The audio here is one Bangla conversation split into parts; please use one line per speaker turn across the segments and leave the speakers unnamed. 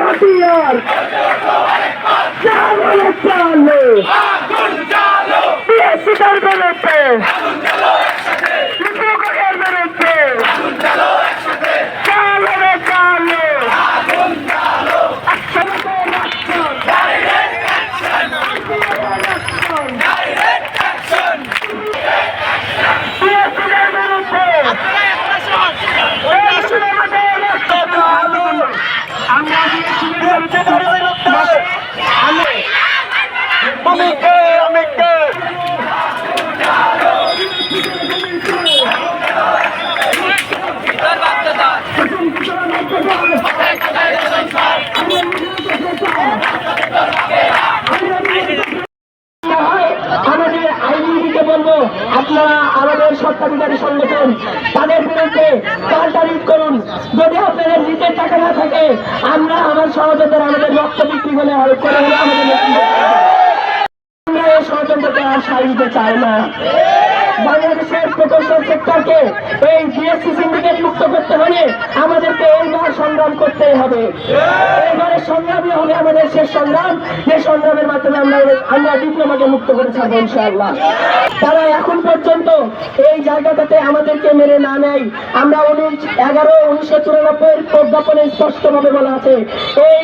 হাতিয়ার চালো বিএসসিটার বিরুদ্ধে বিপ্লবের বিরুদ্ধে চালো রে চালো আপনারা আমাদের স্বত্বাধিকারী সংগঠন তাদের বিরুদ্ধে পাল্টারিট করুন। যদি আপনাদের নিজের টাকা না থাকে আমরা আমার সহযোগিতার আমাদের রক্ত বিক্রি হলে করে হলে আমাদের আমরা এই ষড়যন্ত্রকে আর সাই দিতে চাই না। বাংলাদেশের প্রকৌশল সেক্টরকে এই বিএসসি সিন্ডিকেট মুক্ত করতে হলে আমাদেরকে এইবার সংগ্রাম করতেই হবে। এইবারে সংগ্রামই হবে আমাদের শেষ সংগ্রাম, যে সংগ্রামের মাধ্যমে আমরা ডিপ্লোমাকে মুক্ত করে ছাড়বো ইনশাআল্লাহ। তারা এখন পর্যন্ত এই জায়গাটাতে আমাদেরকে মেরে না নেয়। আমরা 1994 প্রজ্ঞাপনে স্পষ্টভাবে বলা আছে এই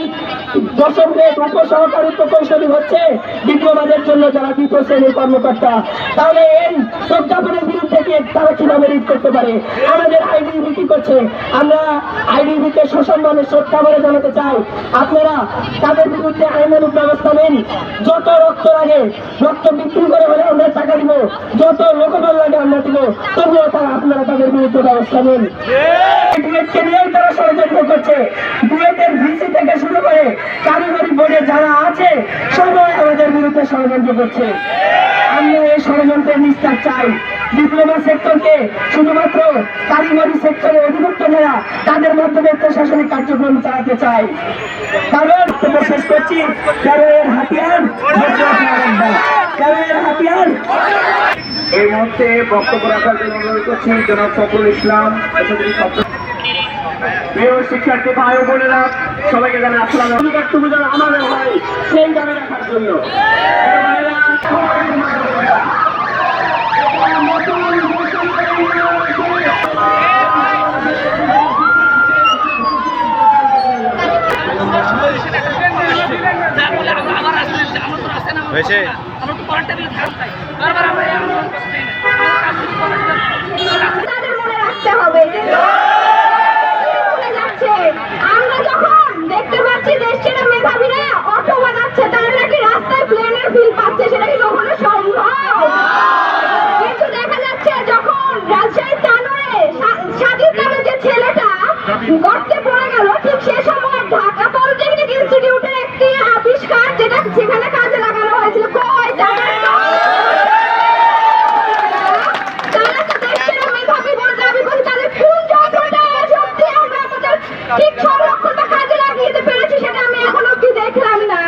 10ম গ্রেড উপসহকারী প্রকৌশলী হচ্ছে ডিপ্লোমাদের জন্য যারা 2য় শ্রেণীর কর্মকর্তা। তাহলে এই প্রজ্ঞাপনের বিরুদ্ধে তারা কিভাবে রিড করতে পারে? আমাদের আইডিবি কি করছে? আমরা আইডিবিকে সসম্মানে শ্রদ্ধা করে জানাতে চাই আপনারা তাদের বিরুদ্ধে আইনানুগ ব্যবস্থা নেন। যত রক্ত লাগে রক্ত বিক্রি করে হলে আমরা টাকা দিব, যত লোকবল লাগে আমরা দিব, তবুও আপনারা তাদের বিরুদ্ধে ব্যবস্থা নেন। ডুয়েটকে নিয়েও তারা ষড়যন্ত্র করছে। ডুয়েটের ভিসি থেকে শুরু করে কারিগরি বোর্ডে যারা আছে সবাই আমাদের বিরুদ্ধে ষড়যন্ত্র করছে। আমরা এই ষড়যন্ত্রের নিস্তার চাই। ডিপ্লোমা সেক্টরকে শুধুমাত্র কারিগরি সেক্টরে অধিভুক্ত করা, তাদের মাধ্যমে প্রশাসনিক কার্যক্রম চালাতে চাই। কারণ শেষ করছি, তেরোয়ের হাতিয়ার এই মুহূর্তে বক্তব্য রাখার জন্য অনুরোধ করছি জনাব ফখরুল ইসলাম। প্রিয় শিক্ষার্থী ভাই ও বোনেরা, সবাইকে জানাই আসসালামু আলাইকুম। বক্তব্য যেন আমাদের হয় সেই দাবি রাখার জন্য
হয়েছে।
আমরা যখন দেখতে পাচ্ছি দেশের মেধাবীরা অটো বানাচ্ছে, তারা নাকি রাস্তায় প্লেনের ফিল পাচ্ছে, সেটা কি কখনো সম্ভব? কিন্তু দেখা যাচ্ছে যখন রাজশাহী টানোরে সাজিদ নামে যে ছেলেটা গর্তে পড়ে গেল, ঠিক সে সময় ঢাকা পলিটেকনিক ইনস্টিটিউটের একটি আবিষ্কার যেটা সেখানে কাজে লাগানো হয়েছিল। কই তারা তো দেশের মেধাবী বলে দাবি করে, তাদের কোন যন্ত্রটা সত্যি আমরা আমাদের ঠিক সংরক্ষণটা কাজে লাগিয়ে পেরেছি সেটা আমি এখন অব্দি দেখলাম না।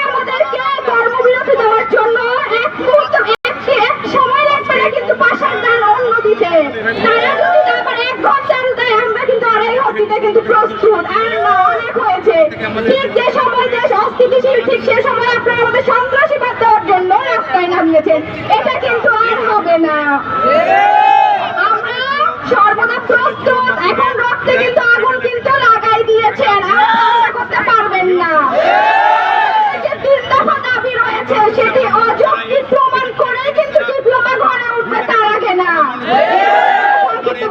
আমাদেরকে কর্মবিরতি দেওয়ার জন্য এক সময় লাগবে না, কিন্তু পাশার দান অন্য দিতে তারা যদি আবার 1 ঘন্টা দেয় আমরা কিন্তু আড়াই ঘন্টা কিন্তু প্রস্তুত। আর না, অনেক হয়েছে। ঠিক যে সময় দেশ অস্থিতিশীল, ঠিক সে সময় আপনারা আমাদের সন্ত্রাসীবাদ দেওয়ার জন্য রাস্তায় নামিয়েছেন। এটা কিন্তু আর হবে না। আমরা সর্বদা প্রস্তুত। এখন রক্তে কিন্তু আগুন কিন্তু লাগাই দিয়েছেন, আর করতে পারবেন না। যে 3 দফা দাবি রয়েছে সেটি অযৌক্তিক প্রমাণ করে কিন্তু ডিপ্লোমা ঘরে উঠবে, তার আগে না।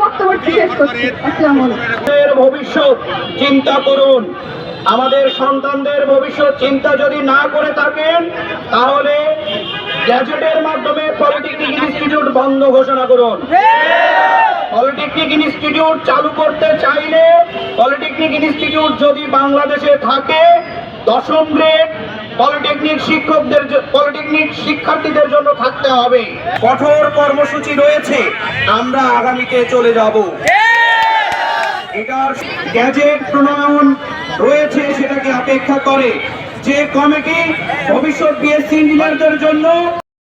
বক্তব্য শেষ করছি। আসসালামু আলাইকুম।
ভবিষ্যৎ চিন্তা করুন। আমাদের সন্তানদের ভবিষ্যৎ চিন্তা যদি না করে থাকেন তাহলে গ্যাজেটের মাধ্যমে পলিটেকনিক ইনস্টিটিউট বন্ধ ঘোষণা করুন। পলিটেকনিক ইনস্টিটিউট চালু করতে চাইলে পলিটেকনিক ইনস্টিটিউট যদি বাংলাদেশে থাকে 10ম গ্রেড
পলিটেকনিক শিক্ষার্থীদের জন্য থাকতে হবে। কঠোর কর্মসূচি রয়েছে, আমরা আগামীতে চলে যাব। এটার গ্যাজেট প্রণয়ন রয়েছে, সেটাকে অপেক্ষা করে। যে কমিটি ভবিষ্যৎ বিএসসি ইঞ্জিনিয়ারদের জন্য